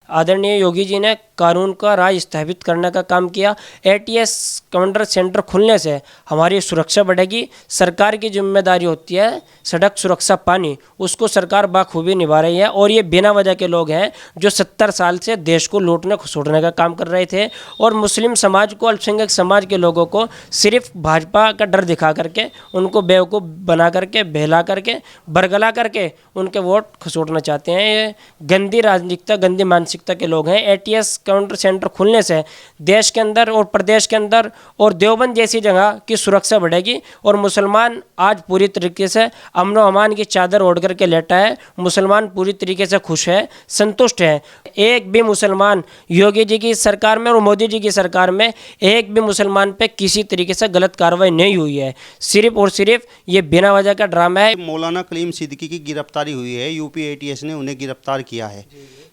आदरणीय योगी जी ने कानून का राज स्थापित करने का काम किया। एटीएस कमांडर सेंटर खुलने से हमारी सुरक्षा बढ़ेगी। सरकार की जिम्मेदारी होती है सड़क सुरक्षा पानी, उसको सरकार बाखूबी निभा रही है। और ये बिना वजह के लोग हैं जो 70 साल से देश को लूटने खसोटने का काम कर रहे थे। और मुस्लिम समाज को, अल्पसंख्यक समाज के लोगों को सिर्फ भाजपा का डर दिखा करके, उनको बेवकूफ़ बना करके, बहला करके, बरगला करके उनके वोट खसोटना चाहते हैं। ये गंदी राजनीतिकता, गंदी मानसिकता के लोग हैं। एटीएस काउंटर सेंटर खुलने से देश के अंदर और प्रदेश के अंदर और देवबंद जैसी जगह की सुरक्षा बढ़ेगी। और मुसलमान आज पूरी तरीके से अमन व अमान की चादर ओढ़ करके लेटा है। मुसलमान पूरी तरीके से खुश है, संतुष्ट है। एक भी मुसलमान योगी जी की सरकार में और मोदी जी की सरकार में एक भी मुसलमान पे किसी तरीके से गलत कार्रवाई नहीं हुई है। सिर्फ और सिर्फ ये बिना वजह का ड्रामा है। मौलाना कलीम सिद्दीकी की गिरफ्तारी हुई है, यूपी एटीएस ने उन्हें गिरफ्तार किया है,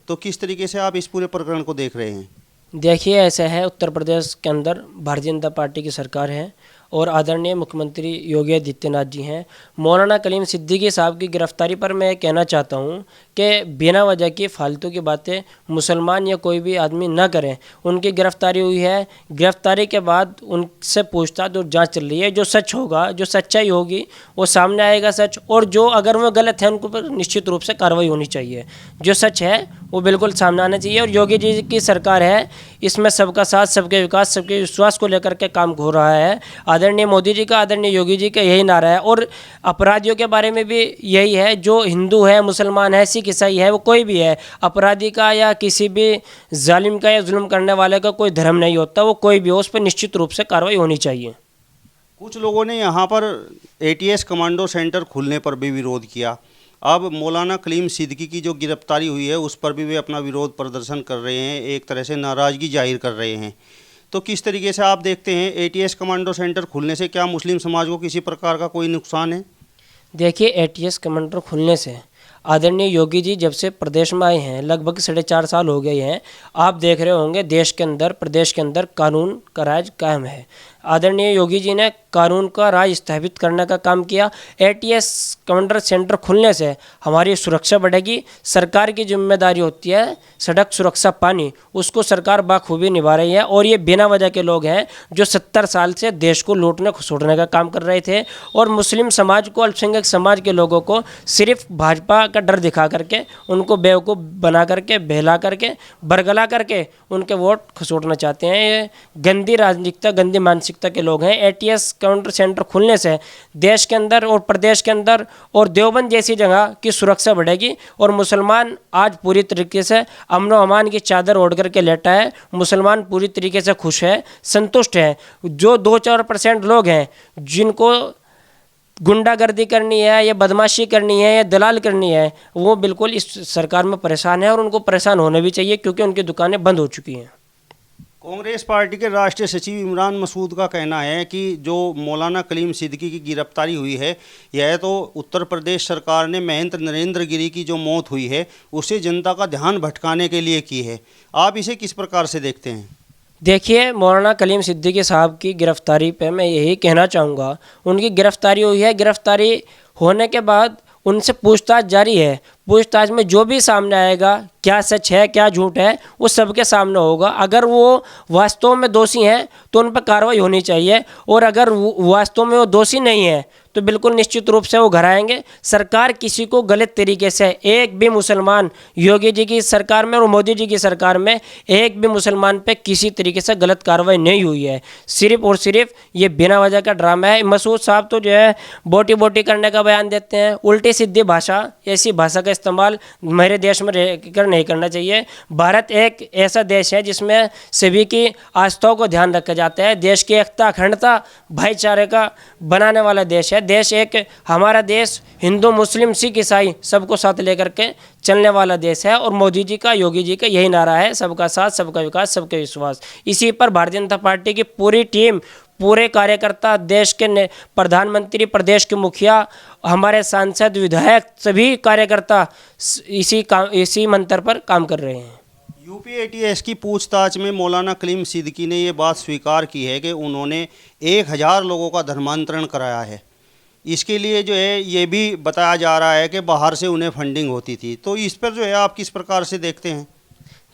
तो किस तरीके से आप इस पूरे प्रकरण को देख रहे हैं? देखिए, ऐसा है, उत्तर प्रदेश के अंदर भारतीय जनता पार्टी की सरकार है और आदरणीय मुख्यमंत्री योगी आदित्यनाथ जी हैं। मौलाना कलीम सिद्दीकी साहब की गिरफ्तारी पर मैं कहना चाहता हूं कि बिना वजह की फालतू की बातें मुसलमान या कोई भी आदमी न करें। उनकी गिरफ्तारी हुई है, गिरफ्तारी के बाद उनसे पूछताछ और जांच चल रही है। जो सच होगा, जो सच्चाई होगी वो सामने आएगा सच। और जो अगर वो गलत है उनको पर निश्चित रूप से कार्रवाई होनी चाहिए। जो सच है वो बिल्कुल सामने आना चाहिए। और योगी जी की सरकार है, इसमें सबका साथ, सबके विकास, सबके विश्वास को लेकर के काम हो रहा है। आदरणीय मोदी जी का, आदरणीय योगी जी का यही नारा है। और अपराधियों के बारे में भी यही है, जो हिंदू है, मुसलमान है, सिख ईसाई है, वो कोई भी है, अपराधी का या किसी भी जालिम का या जुल्म करने वाले का कोई धर्म नहीं होता। वो कोई भी हो, उस पर निश्चित रूप से कार्रवाई होनी चाहिए। कुछ लोगों ने यहाँ पर एटीएस कमांडो सेंटर खुलने पर भी विरोध किया। अब मौलाना कलीम सिद्दीकी की जो गिरफ्तारी हुई है उस पर भी वे अपना विरोध प्रदर्शन कर रहे हैं, एक तरह से नाराज़गी जाहिर कर रहे हैं। तो किस तरीके से आप देखते हैं, एटीएस कमांडो सेंटर खुलने से क्या मुस्लिम समाज को किसी प्रकार का कोई नुकसान है? देखिए, एटीएस कमांडर खुलने से आदरणीय योगी जी जब से प्रदेश में आए हैं, लगभग 4.5 साल हो गए हैं। आप देख रहे होंगे देश के अंदर, प्रदेश के अंदर कानून का राज कायम है। आदरणीय योगी जी ने कानून का राज स्थापित करने का काम किया। एटीएस कमांडर सेंटर खुलने से हमारी सुरक्षा बढ़ेगी। सरकार की जिम्मेदारी होती है सड़क सुरक्षा पानी, उसको सरकार बाखूबी निभा रही है। और ये बिना वजह के लोग हैं जो 70 साल से देश को लूटने खसोटने का काम कर रहे थे। और मुस्लिम समाज को, अल्पसंख्यक समाज के लोगों को सिर्फ भाजपा का डर दिखा करके, उनको बेवकूफ़ बना करके, बहला करके, बरगला करके उनके वोट खसोटना चाहते हैं। ये गंदी राजनीतिकता, गंदी मानसिकता के लोग हैं। एटीएस काउंटर सेंटर खुलने से देश के अंदर और प्रदेश के अंदर और देवबंद जैसी जगह की सुरक्षा बढ़ेगी। और मुसलमान आज पूरी तरीके से अमन व अमान की चादर ओढ़ करके लेटा है। मुसलमान पूरी तरीके से खुश है, संतुष्ट है। जो 2-4% लोग हैं जिनको गुंडागर्दी करनी है या बदमाशी करनी है या दलाल करनी है, वो बिल्कुल इस सरकार में परेशान है। और उनको परेशान होना भी चाहिए क्योंकि उनकी दुकानें बंद हो चुकी हैं। कांग्रेस पार्टी के राष्ट्रीय सचिव इमरान मसूद का कहना है कि जो मौलाना कलीम सिद्दीकी की गिरफ्तारी हुई है, यह तो उत्तर प्रदेश सरकार ने महेंद्र नरेंद्र गिरी की जो मौत हुई है उससे जनता का ध्यान भटकाने के लिए की है। आप इसे किस प्रकार से देखते हैं? देखिए, मौलाना कलीम सिद्दीकी साहब की गिरफ्तारी पे मैं यही कहना चाहूँगा, उनकी गिरफ्तारी हुई है। गिरफ्तारी होने के बाद उनसे पूछताछ जारी है। पूछताछ में जो भी सामने आएगा, क्या सच है, क्या झूठ है, वो सबके सामने होगा। अगर वो वास्तव में दोषी हैं तो उन पर कार्रवाई होनी चाहिए। और अगर वास्तव में वो दोषी नहीं है तो बिल्कुल निश्चित रूप से वो घर आएंगे। सरकार किसी को गलत तरीके से, एक भी मुसलमान योगी जी की सरकार में और मोदी जी की सरकार में एक भी मुसलमान पे किसी तरीके से गलत कार्रवाई नहीं हुई है। सिर्फ और सिर्फ ये बिना वजह का ड्रामा है। मसूद साहब तो जो है बोटी बोटी करने का बयान देते हैं, उल्टी सीधी भाषा, ऐसी भाषा का इस्तेमाल मेरे देश में रहकर नहीं करना चाहिए। भारत एक ऐसा देश है जिसमें सभी की आस्थाओं को ध्यान रखा जाता है। देश की एकता, अखंडता, भाईचारे का बनाने वाला देश है। देश एक, हमारा देश हिंदू, मुस्लिम, सिख, ईसाई सबको साथ लेकर के चलने वाला देश है। और मोदी जी का, योगी जी का यही नारा है, सबका साथ, सबका विकास, सबका विश्वास। इसी पर भारतीय जनता पार्टी की पूरी टीम, पूरे कार्यकर्ता, देश के प्रधानमंत्री, प्रदेश के मुखिया, हमारे सांसद, विधायक, सभी कार्यकर्ता इसी मंत्र पर काम कर रहे हैं। यूपी एटीएस की पूछताछ में मौलाना कलीम सिद्दीकी ने ये बात स्वीकार की है कि उन्होंने 1000 लोगों का धर्मांतरण कराया है। इसके लिए जो है ये भी बताया जा रहा है कि बाहर से उन्हें फंडिंग होती थी। तो इस पर जो है आप किस प्रकार से देखते हैं?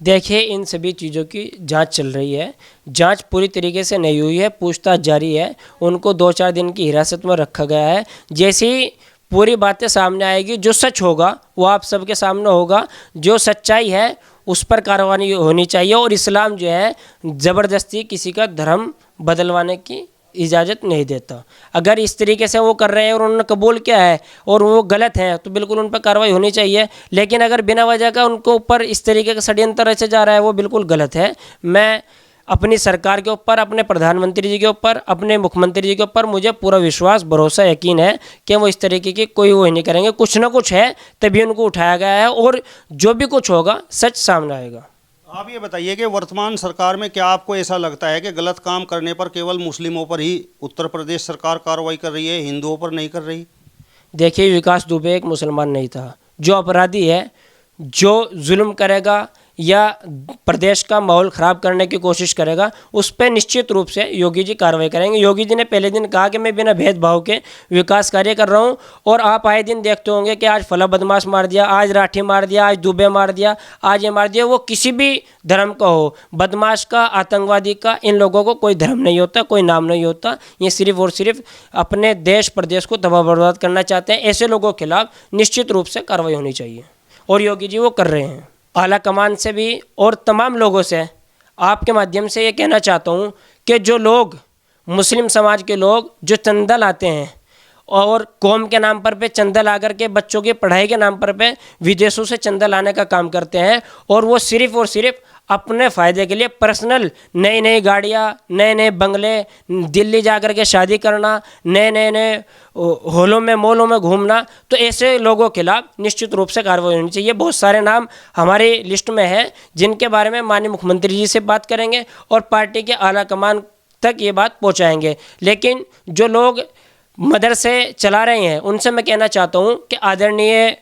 देखिए, इन सभी चीज़ों की जांच चल रही है। जांच पूरी तरीके से नहीं हुई है, पूछताछ जारी है। उनको 2-4 दिन की हिरासत में रखा गया है। जैसे ही पूरी बातें सामने आएगी, जो सच होगा वो आप सबके सामने होगा। जो सच्चाई है उस पर कार्रवाई होनी चाहिए। और इस्लाम जो है ज़बरदस्ती किसी का धर्म बदलवाने की इजाज़त नहीं देता। अगर इस तरीके से वो कर रहे हैं और उन्होंने कबूल किया है और वो गलत हैं तो बिल्कुल उन पर कार्रवाई होनी चाहिए। लेकिन अगर बिना वजह का उनको ऊपर इस तरीके का षड्यंत्र रचा जा रहा है, वो बिल्कुल गलत है। मैं अपनी सरकार के ऊपर, अपने प्रधानमंत्री जी के ऊपर, अपने मुख्यमंत्री जी के ऊपर मुझे पूरा विश्वास, भरोसा, यकीन है कि वो इस तरीके की कोई वो नहीं करेंगे। कुछ ना कुछ है तभी उनको उठाया गया है और जो भी कुछ होगा सच सामने आएगा। आप ये बताइए कि वर्तमान सरकार में क्या आपको ऐसा लगता है कि गलत काम करने पर केवल मुस्लिमों पर ही उत्तर प्रदेश सरकार कार्रवाई कर रही है, हिंदुओं पर नहीं कर रही? देखिए, विकास दुबे एक मुसलमान नहीं था। जो अपराधी है, जो जुल्म करेगा या प्रदेश का माहौल ख़राब करने की कोशिश करेगा, उस पर निश्चित रूप से योगी जी कार्रवाई करेंगे। योगी जी ने पहले दिन कहा कि मैं बिना भेदभाव के विकास कार्य कर रहा हूं। और आप आए दिन देखते होंगे कि आज फला बदमाश मार दिया, आज राठी मार दिया, आज दुबे मार दिया, आज ये मार दिया। वो किसी भी धर्म का हो, बदमाश का, आतंकवादी का, इन लोगों को कोई धर्म नहीं होता, कोई नाम नहीं होता। ये सिर्फ और सिर्फ अपने देश प्रदेश को तबाह बर्बाद करना चाहते हैं। ऐसे लोगों के खिलाफ निश्चित रूप से कार्रवाई होनी चाहिए और योगी जी वो कर रहे हैं। आला कमान से भी और तमाम लोगों से आपके माध्यम से ये कहना चाहता हूँ कि जो लोग, मुस्लिम समाज के लोग जो चंदा लाते हैं और कौम के नाम पर चंदा ला करके बच्चों की पढ़ाई के नाम पर विदेशों से चंदा लाने का काम करते हैं, और वो सिर्फ़ और सिर्फ अपने फ़ायदे के लिए पर्सनल नई नई गाड़ियाँ, नए नए बंगले, दिल्ली जा कर के शादी करना, नए हॉलों में, मॉलों में घूमना, तो ऐसे लोगों के खिलाफ निश्चित रूप से कार्रवाई होनी चाहिए। बहुत सारे नाम हमारी लिस्ट में हैं जिनके बारे में माननीय मुख्यमंत्री जी से बात करेंगे और पार्टी के आला कमान तक ये बात पहुँचाएँगे। लेकिन जो लोग मदरसे चला रहे हैं उनसे मैं कहना चाहता हूँ कि आदरणीय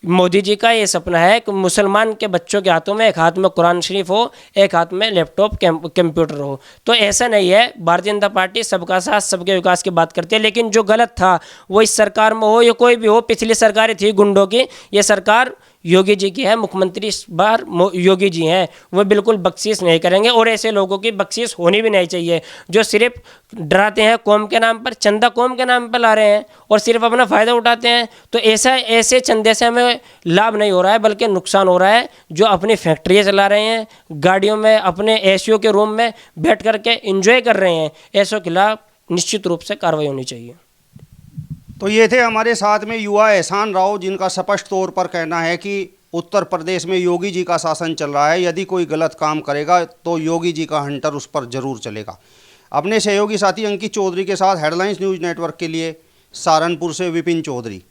मोदी जी का ये सपना है कि मुसलमान के बच्चों के हाथों में एक हाथ में कुरान शरीफ हो, एक हाथ में लैपटॉप, कंप्यूटर हो। तो ऐसा नहीं है। भारतीय जनता पार्टी सबका साथ, सबके विकास की बात करती है। लेकिन जो गलत था वो इस सरकार में हो या कोई भी हो, पिछली सरकारें थी गुंडों की, ये सरकार योगी जी की है, मुख्यमंत्री इस बार योगी जी हैं। वो बिल्कुल बख्शीश नहीं करेंगे और ऐसे लोगों की बख्शीश होनी भी नहीं चाहिए जो सिर्फ डराते हैं कौम के नाम पर, चंदा कौम के नाम पर ला रहे हैं और सिर्फ अपना फ़ायदा उठाते हैं। तो ऐसे चंदे से हमें लाभ नहीं हो रहा है बल्कि नुकसान हो रहा है। जो अपनी फैक्ट्रियाँ चला रहे हैं, गाड़ियों में अपने एसीओ के रूम में बैठ करके एंजॉय कर रहे हैं, ऐसों के खिलाफ निश्चित रूप से कार्रवाई होनी चाहिए। तो ये थे हमारे साथ में युवा एहसान राव, जिनका स्पष्ट तौर पर कहना है कि उत्तर प्रदेश में योगी जी का शासन चल रहा है। यदि कोई गलत काम करेगा तो योगी जी का हंटर उस पर जरूर चलेगा। अपने सहयोगी साथी अंकित चौधरी के साथ हेडलाइंस न्यूज़ नेटवर्क के लिए सहारनपुर से विपिन चौधरी।